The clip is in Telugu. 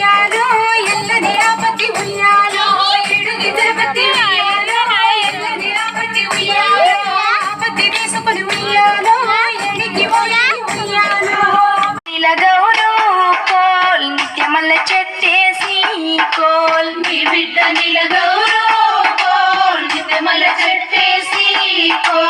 ఉయ్యాలో ఎల్లని ఆపతి ఉయ్యాలో ఎడుగి తిరుపతి ఉయ్యాలో ఎల్లని ఆపతి ఉయ్యాలో ఆపతి వేసుకొని ఉయ్యాలో ఎడికి ఉయ్యాలో నీల గౌరవ కోల్ నిత్యమల్ల చెట్టేసి కోల్ నీ బిడ్డ నీల గౌరవ కోల్ నిత్యమల్ల చెట్టేసి కోల్